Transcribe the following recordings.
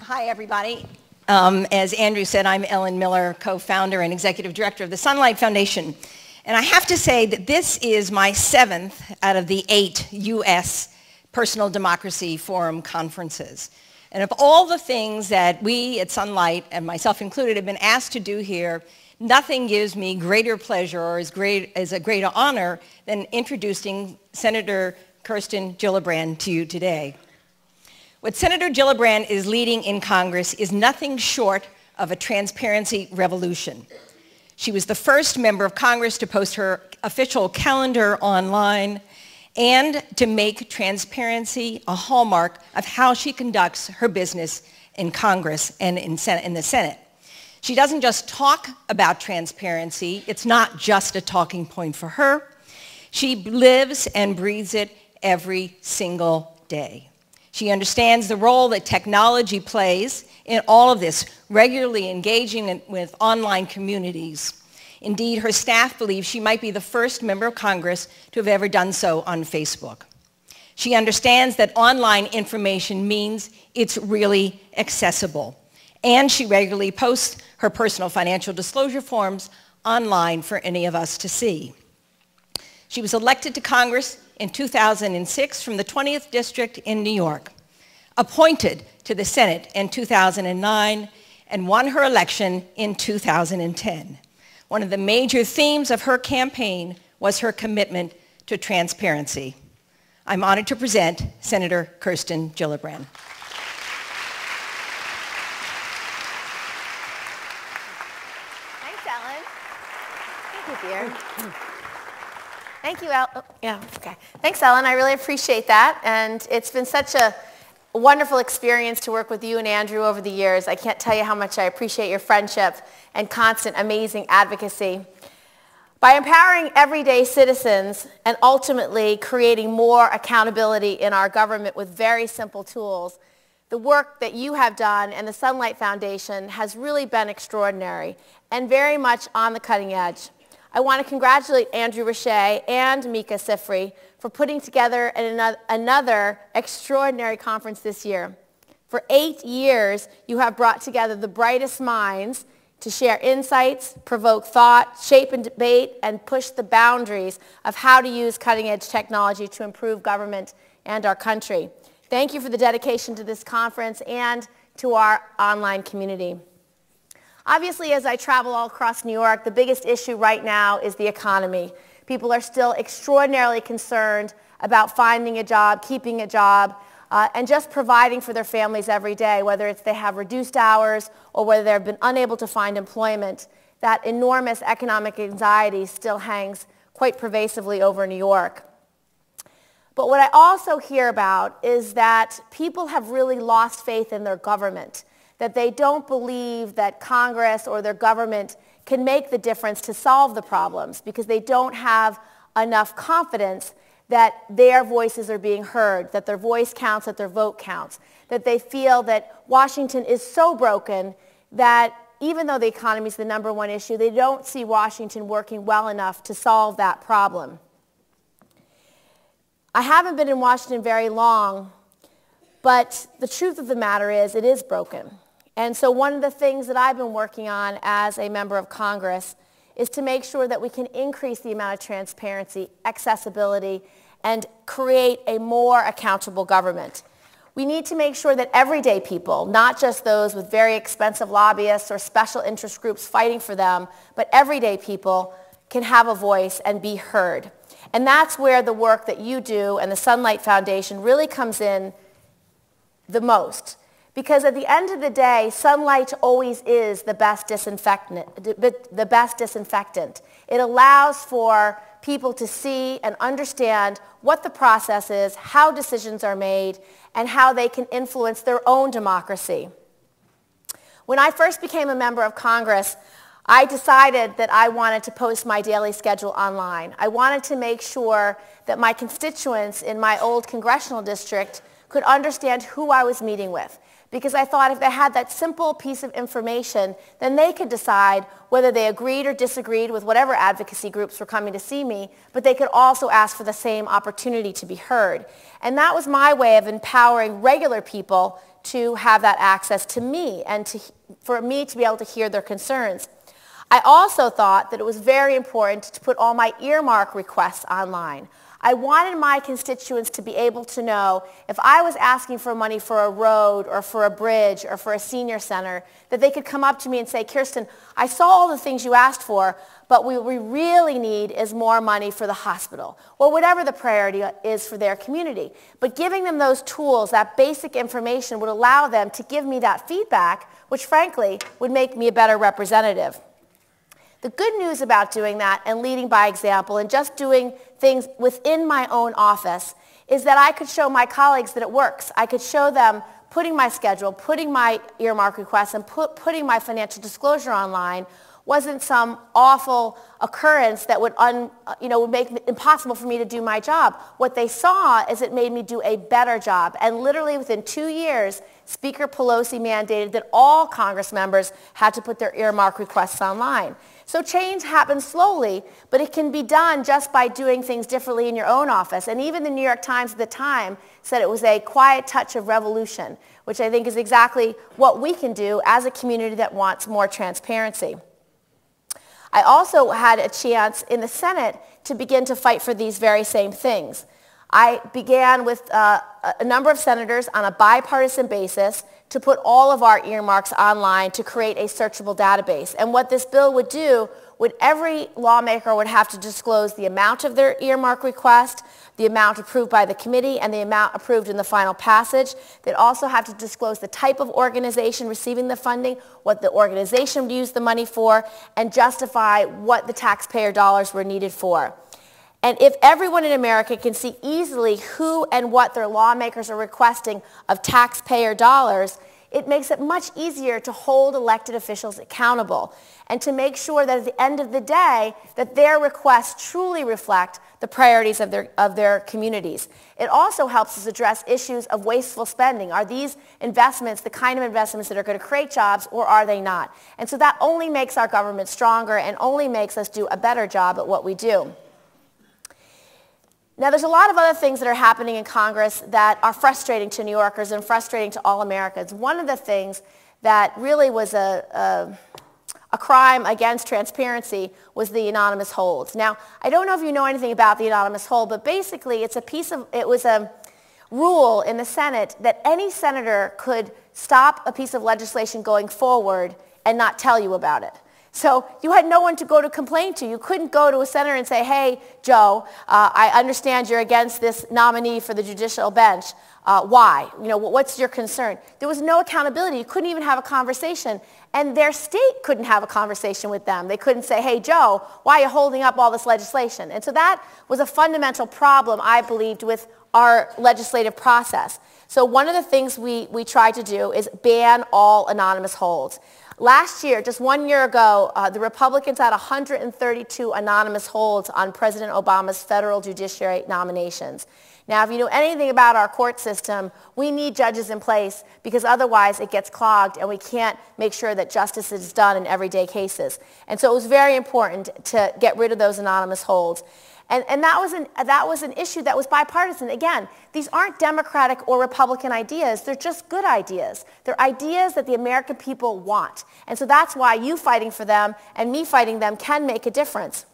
Hi, everybody. As Andrew said, I'm Ellen Miller, co-founder and executive director of the Sunlight Foundation. And I have to say that this is my 7th out of the 8 U.S. Personal Democracy Forum conferences. And of all the things that we at Sunlight, and myself included, have been asked to do here, nothing gives me greater pleasure or is a greater honor than introducing Senator Kirsten Gillibrand to you today. What Senator Gillibrand is leading in Congress is nothing short of a transparency revolution. She was the first member of Congress to post her official calendar online and to make transparency a hallmark of how she conducts her business in Congress and in the Senate. She doesn't just talk about transparency. It's not just a talking point for her. She lives and breathes it every single day. She understands the role that technology plays in all of this, regularly engaging with online communities. Indeed, her staff believes she might be the first member of Congress to have ever done so on Facebook. She understands that online information means it's really accessible. And she regularly posts her personal financial disclosure forms online for any of us to see. She was elected to Congress in 2006 from the 20th District in New York, appointed to the Senate in 2009, and won her election in 2010. One of the major themes of her campaign was her commitment to transparency. I'm honored to present Senator Kirsten Gillibrand. Thanks, Ellen. Thank you, dear. Thank you, Ellen. Oh, yeah, okay. Thanks, Ellen. I really appreciate that. And it's been such a wonderful experience to work with you and Andrew over the years. I can't tell you how much I appreciate your friendship and constant amazing advocacy. By empowering everyday citizens and ultimately creating more accountability in our government with very simple tools, the work that you have done and the Sunlight Foundation has really been extraordinary and very much on the cutting edge. I want to congratulate Andrew Richey and Mika Sifry for putting together another extraordinary conference this year. For 8 years, you have brought together the brightest minds to share insights, provoke thought, shape and debate, and push the boundaries of how to use cutting-edge technology to improve government and our country. Thank you for the dedication to this conference and to our online community. Obviously, as I travel all across New York, the biggest issue right now is the economy. People are still extraordinarily concerned about finding a job, keeping a job, and just providing for their families every day, whether it's they have reduced hours or whether they've been unable to find employment. That enormous economic anxiety still hangs quite pervasively over New York. But what I also hear about is that people have really lost faith in their government, that they don't believe that Congress or their government can make the difference to solve the problems because they don't have enough confidence that their voices are being heard, that their voice counts, that their vote counts, that they feel that Washington is so broken that even though the economy is the #1 issue, they don't see Washington working well enough to solve that problem. I haven't been in Washington very long, but the truth of the matter is it is broken. And so one of the things that I've been working on as a member of Congress is to make sure that we can increase the amount of transparency, accessibility, and create a more accountable government. We need to make sure that everyday people, not just those with very expensive lobbyists or special interest groups fighting for them, but everyday people can have a voice and be heard. And that's where the work that you do and the Sunlight Foundation really comes in the most. Because at the end of the day, sunlight always is the best disinfectant. It allows for people to see and understand what the process is, how decisions are made, and how they can influence their own democracy. When I first became a member of Congress, I decided that I wanted to post my daily schedule online. I wanted to make sure that my constituents in my old congressional district could understand who I was meeting with. Because I thought if they had that simple piece of information, then they could decide whether they agreed or disagreed with whatever advocacy groups were coming to see me, but they could also ask for the same opportunity to be heard. And that was my way of empowering regular people to have that access to me and for me to be able to hear their concerns. I also thought that it was very important to put all my earmark requests online. I wanted my constituents to be able to know if I was asking for money for a road or for a bridge or for a senior center, that they could come up to me and say, Kirsten, I saw all the things you asked for, but what we really need is more money for the hospital, or whatever the priority is for their community. But giving them those tools, that basic information, would allow them to give me that feedback, which frankly would make me a better representative. The good news about doing that and leading by example and just doing things within my own office is that I could show my colleagues that it works. I could show them putting my schedule, putting my earmark requests, and putting my financial disclosure online wasn't some awful occurrence that would make it impossible for me to do my job. What they saw is it made me do a better job. And literally within 2 years, Speaker Pelosi mandated that all Congress members had to put their earmark requests online. So change happens slowly, but it can be done just by doing things differently in your own office. And even the New York Times at the time said it was a quiet touch of revolution, which I think is exactly what we can do as a community that wants more transparency. I also had a chance in the Senate to begin to fight for these very same things. I began with a number of senators on a bipartisan basis to put all of our earmarks online to create a searchable database. And what this bill would do, every lawmaker would have to disclose the amount of their earmark request, the amount approved by the committee, and the amount approved in the final passage. They'd also have to disclose the type of organization receiving the funding, what the organization would use the money for, and justify what the taxpayer dollars were needed for. And if everyone in America can see easily who and what their lawmakers are requesting of taxpayer dollars, it makes it much easier to hold elected officials accountable and to make sure that at the end of the day that their requests truly reflect the priorities of their communities. It also helps us address issues of wasteful spending. Are these investments the kind of investments that are going to create jobs, or are they not? And so that only makes our government stronger and only makes us do a better job at what we do. Now, there's a lot of other things that are happening in Congress that are frustrating to New Yorkers and frustrating to all Americans. One of the things that really was a crime against transparency was the anonymous holds. Now, I don't know if you know anything about the anonymous hold, but basically it was a rule in the Senate that any senator could stop a piece of legislation going forward and not tell you about it. So you had no one to go to complain to. You couldn't go to a senator and say, hey, Joe, I understand you're against this nominee for the judicial bench. Why? What's your concern? There was no accountability. You couldn't even have a conversation. And their state couldn't have a conversation with them. They couldn't say, hey, Joe, why are you holding up all this legislation? And so that was a fundamental problem, I believed, with our legislative process. So one of the things we tried to do is ban all anonymous holds. Last year, just 1 year ago, the Republicans had 132 anonymous holds on President Obama's federal judiciary nominations. Now, if you know anything about our court system, we need judges in place because otherwise it gets clogged and we can't make sure that justice is done in everyday cases. And so it was very important to get rid of those anonymous holds. And that was an issue that was bipartisan. Again, these aren't Democratic or Republican ideas. They're just good ideas. They're ideas that the American people want. And so that's why you fighting for them and me fighting them can make a difference.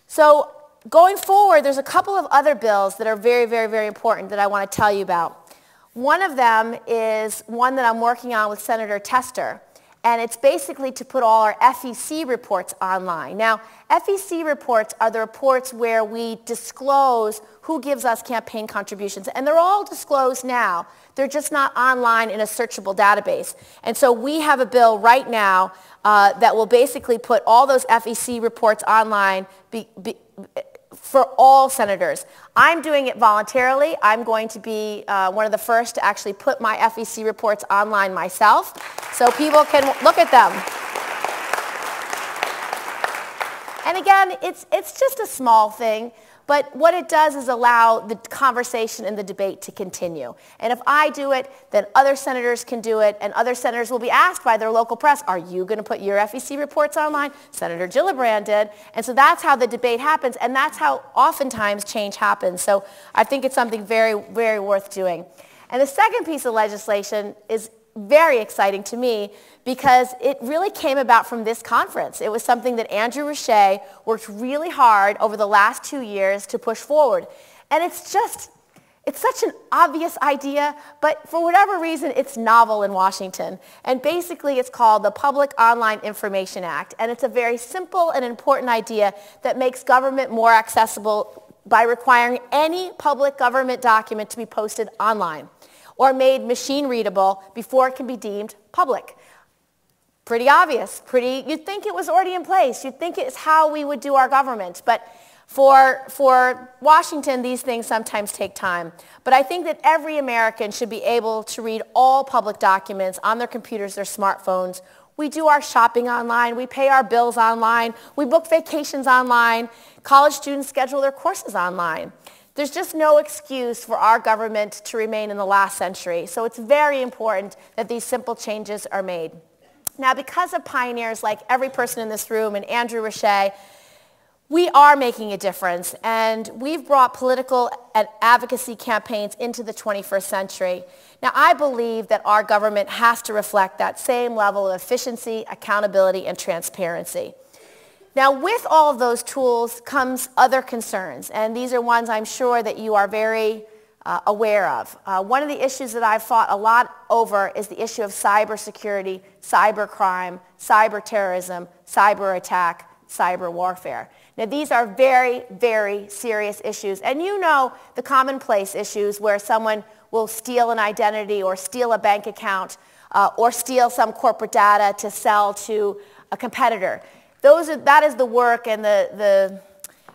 So going forward, there's a couple of other bills that are very, very, very important that I want to tell you about. One of them is one that I'm working on with Senator Tester. And it's basically to put all our FEC reports online. Now, FEC reports are the reports where we disclose who gives us campaign contributions. And they're all disclosed now. They're just not online in a searchable database. And so we have a bill right now that will basically put all those FEC reports online for all senators. I'm doing it voluntarily. I'm going to be one of the first to actually put my FEC reports online myself so people can look at them. And again, it's just a small thing, but what it does is allow the conversation and the debate to continue. And if I do it, then other senators can do it, and other senators will be asked by their local press, are you going to put your FEC reports online? Senator Gillibrand did. And so that's how the debate happens, and that's how oftentimes change happens. So I think it's something very, very worth doing. And the second piece of legislation is very exciting to me because it really came about from this conference. It was something that Andrew Richet worked really hard over the last 2 years to push forward. And it's such an obvious idea, but for whatever reason, it's novel in Washington. And basically, it's called the Public Online Information Act. And it's a very simple and important idea that makes government more accessible by requiring any public government document to be posted online or made machine readable before it can be deemed public. Pretty obvious, you'd think it was already in place. You'd think it's how we would do our government. But for Washington, these things sometimes take time. But I think that every American should be able to read all public documents on their computers, their smartphones. We do our shopping online. We pay our bills online. We book vacations online. College students schedule their courses online. There's just no excuse for our government to remain in the last century. So it's very important that these simple changes are made. Now, because of pioneers like every person in this room and Andrew Richet, we are making a difference, and we've brought political and advocacy campaigns into the 21st century. Now, I believe that our government has to reflect that same level of efficiency, accountability, and transparency. Now, with all of those tools comes other concerns, and these are ones I'm sure that you are very aware of. One of the issues that I've fought a lot over is the issue of cybersecurity, cybercrime, cyber terrorism, cyber attack, cyber warfare. Now, these are very, very serious issues, and you know the commonplace issues where someone will steal an identity or steal a bank account or steal some corporate data to sell to a competitor. That is the work and the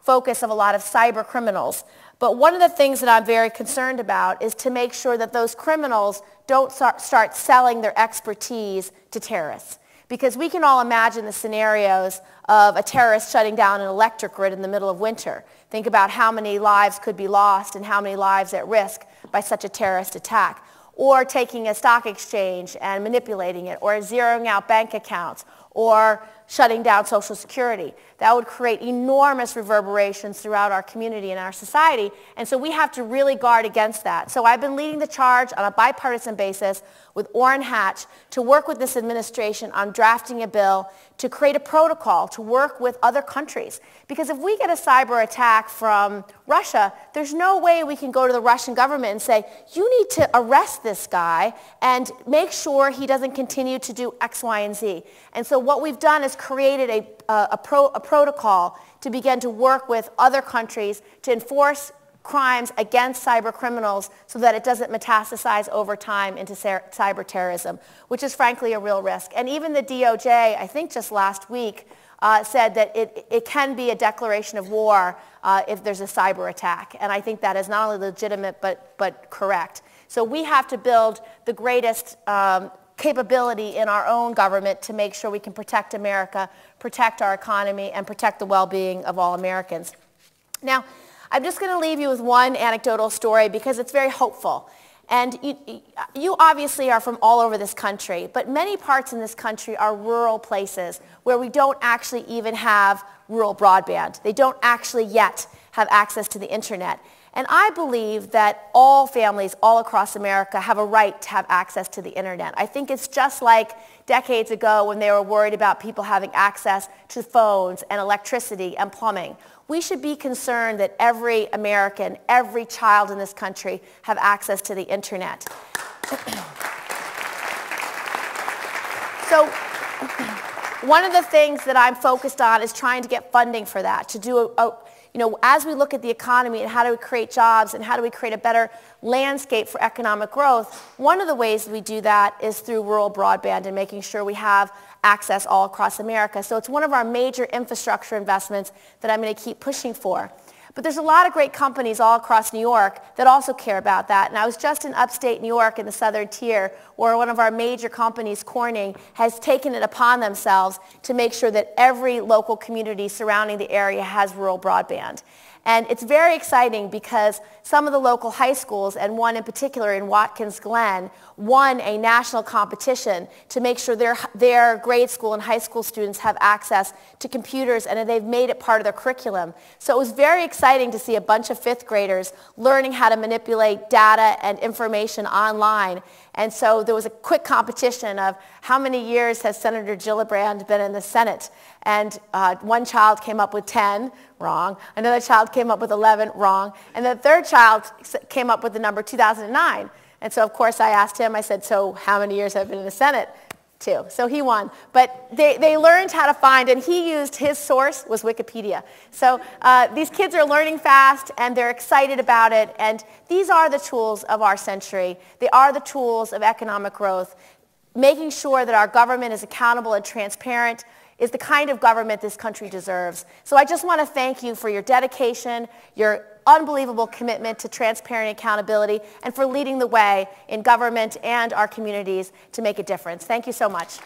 focus of a lot of cyber criminals. But one of the things that I'm very concerned about is to make sure that those criminals don't start selling their expertise to terrorists. Because we can all imagine the scenarios of a terrorist shutting down an electric grid in the middle of winter. Think about how many lives could be lost and how many lives at risk by such a terrorist attack. Or taking a stock exchange and manipulating it, or zeroing out bank accounts, or shutting down Social Security. That would create enormous reverberations throughout our community and our society, and so we have to really guard against that. So I've been leading the charge on a bipartisan basis with Orrin Hatch to work with this administration on drafting a bill to create a protocol to work with other countries. Because if we get a cyber attack from Russia, there's no way we can go to the Russian government and say, you need to arrest this guy and make sure he doesn't continue to do X, Y, and Z. And so what we've done is created a protocol to begin to work with other countries to enforce crimes against cyber criminals so that it doesn't metastasize over time into cyber terrorism, which is frankly a real risk. And even the DOJ, I think just last week, said that it can be a declaration of war if there's a cyber attack. And I think that is not only legitimate but correct. So we have to build the greatest capability in our own government to make sure we can protect America, protect our economy, and protect the well-being of all Americans. Now, I'm just going to leave you with one anecdotal story because it's very hopeful. And you obviously are from all over this country, but many parts in this country are rural places where we don't actually even have rural broadband. They don't actually yet have access to the internet. And I believe that all families all across America have a right to have access to the internet. I think it's just like decades ago when they were worried about people having access to phones and electricity and plumbing. We should be concerned that every American, every child in this country have access to the internet. So one of the things that I'm focused on is trying to get funding for that, to do as we look at the economy and how do we create jobs and how do we create a better landscape for economic growth, one of the ways we do that is through rural broadband and making sure we have access all across America. So it's one of our major infrastructure investments that I'm going to keep pushing for. But there's a lot of great companies all across New York that also care about that. And I was just in upstate New York in the southern tier where one of our major companies, Corning, has taken it upon themselves to make sure that every local community surrounding the area has rural broadband. And it's very exciting because some of the local high schools, and one in particular in Watkins Glen, won a national competition to make sure their grade school and high school students have access to computers, and they've made it part of their curriculum. So it was very exciting to see a bunch of fifth graders learning how to manipulate data and information online. And so there was a quick competition of how many years has Senator Gillibrand been in the Senate? And one child came up with 10, wrong. Another child came up with 11, wrong. And the third child came up with the number 2009. And so, of course, I asked him, I said, so how many years have you been in the Senate? 2. So he won. But they learned how to find, and he used, his source was Wikipedia. So these kids are learning fast, and they're excited about it. And these are the tools of our century. They are the tools of economic growth. Making sure that our government is accountable and transparent is the kind of government this country deserves. So I just want to thank you for your dedication, your unbelievable commitment to transparent accountability, and for leading the way in government and our communities to make a difference. Thank you so much.